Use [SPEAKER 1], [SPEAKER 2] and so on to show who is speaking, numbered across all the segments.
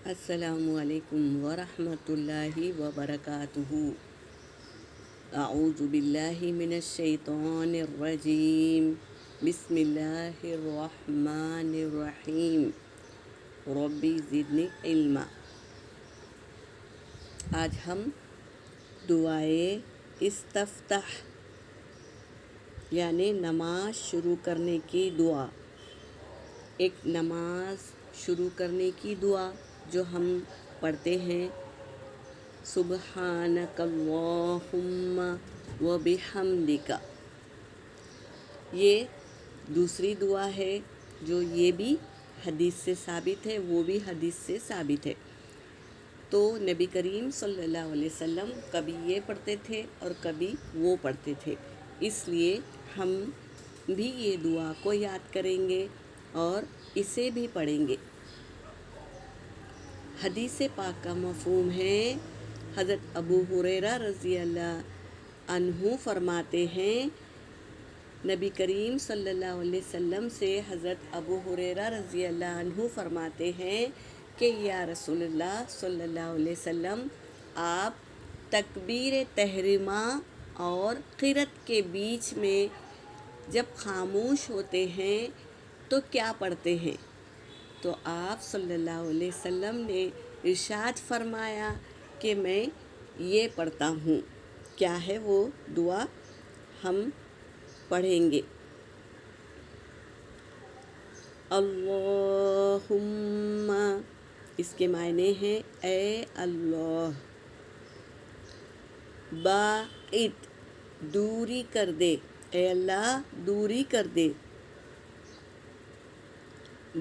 [SPEAKER 1] السلام علیکم ورحمۃ اللہ وبرکاتہ۔ اعوذ باللہ من الشیطان الرجیم، بسم اللہ الرحمن الرحیم، ربی زدنی علما۔ آج ہم دعائے استفتاح یعنی نماز شروع کرنے کی دعا، ایک نماز شروع کرنے کی دعا جو ہم پڑھتے ہیں، سبحانک اللہم و بحمدک، یہ دوسری دعا ہے جو یہ بھی حدیث سے ثابت ہے، وہ بھی حدیث سے ثابت ہے۔ تو نبی کریم صلی اللہ علیہ وسلم کبھی یہ پڑھتے تھے اور کبھی وہ پڑھتے تھے، اس لیے ہم بھی یہ دعا کو یاد کریں گے اور اسے بھی پڑھیں گے۔ حدیث پاک کا مفہوم ہے، حضرت ابو ہریرہ رضی اللہ عنہ فرماتے ہیں، نبی کریم صلی اللہ علیہ وسلم سے حضرت ابو ہریرہ رضی اللہ عنہ فرماتے ہیں کہ یا رسول اللہ صلی اللہ علیہ وسلم، آپ تکبیر تحریمہ اور قرأت کے بیچ میں جب خاموش ہوتے ہیں تو کیا پڑھتے ہیں؟ تو آپ صلی اللہ علیہ وسلم نے ارشاد فرمایا کہ میں یہ پڑھتا ہوں۔ کیا ہے وہ دعا؟ ہم پڑھیں گے، اللہم، اس کے معنی ہیں اے اللہ، باعد، دوری کر دے، اے اللہ دوری کر دے،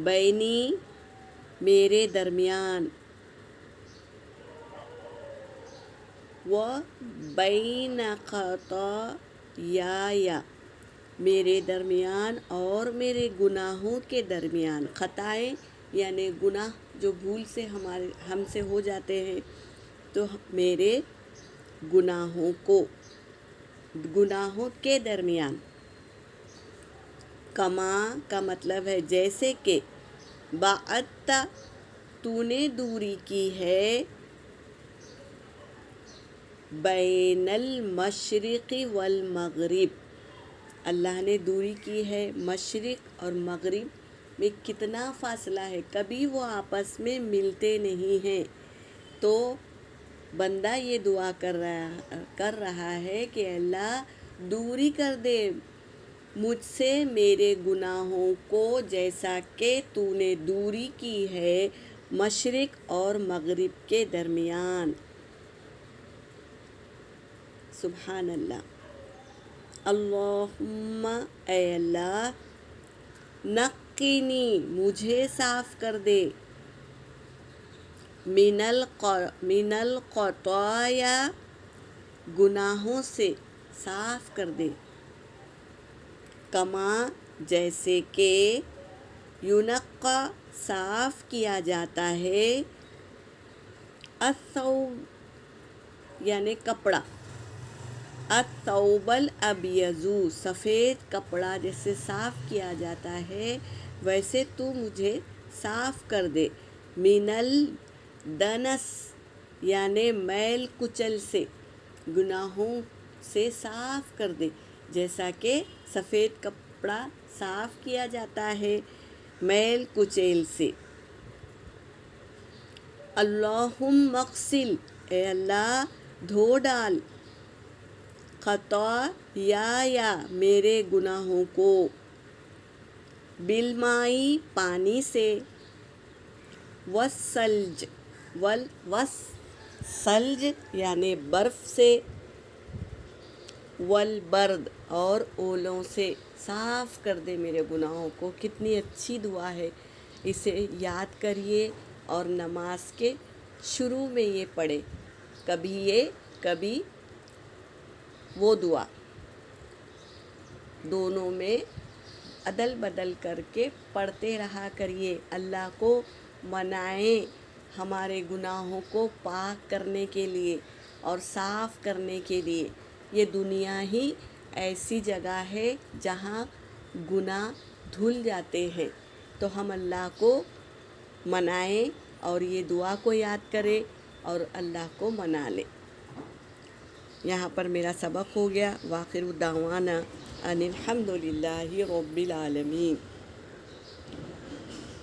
[SPEAKER 1] بینی، میرے درمیان، و بین خطایا، میرے درمیان اور میرے گناہوں کے درمیان۔ خطائیں یعنی گناہ جو بھول سے ہم سے ہو جاتے ہیں، تو میرے گناہوں کے درمیان۔ کما کا مطلب ہے جیسے کہ، باعدت، تو نے دوری کی ہے، بین المشرق والمغرب، اللہ نے دوری کی ہے مشرق اور مغرب میں کتنا فاصلہ ہے، کبھی وہ آپس میں ملتے نہیں ہیں۔ تو بندہ یہ دعا کر رہا ہے کہ اللہ دوری کر دے مجھ سے میرے گناہوں کو، جیسا کہ تو نے دوری کی ہے مشرق اور مغرب کے درمیان۔ سبحان اللہ۔ اللہم، اے اللہ، نقینی، مجھے صاف کر دے، من الخطایا، گناہوں سے صاف کر دے، کما، جیسے کہ، ینقی، صاف کیا جاتا ہے، الثوب یعنی کپڑا، الثوب الابیض، سفید کپڑا جیسے صاف کیا جاتا ہے ویسے تو مجھے صاف کر دے، من الدنس یعنی میل کچل سے، گناہوں سے صاف کر دے، جیسا کہ سفید کپڑا صاف کیا جاتا ہے میل کچیل سے۔ اللہم اغسل، اے اللہ دھو ڈال، خطایا، میرے گناہوں کو، بالمائی، پانی سے، والثلج، ثلج یعنی برف سے، والبرد، اور اولوں سے، صاف کر دے میرے گناہوں کو۔ کتنی اچھی دعا ہے، اسے یاد کریے اور نماز کے شروع میں یہ پڑھے، کبھی یہ کبھی وہ دعا، دونوں میں عدل بدل کر کے پڑھتے رہا کریے۔ اللہ کو منائیں ہمارے گناہوں کو پاک کرنے کے لیے اور صاف کرنے کے لیے۔ یہ دنیا ہی ایسی جگہ ہے جہاں گناہ دھل جاتے ہیں، تو ہم اللہ کو منائیں اور یہ دعا کو یاد کرے اور اللہ کو منا لے۔ یہاں پر میرا سبق ہو گیا۔ وآخر دعوانا ان الحمد للہ رب العالمین۔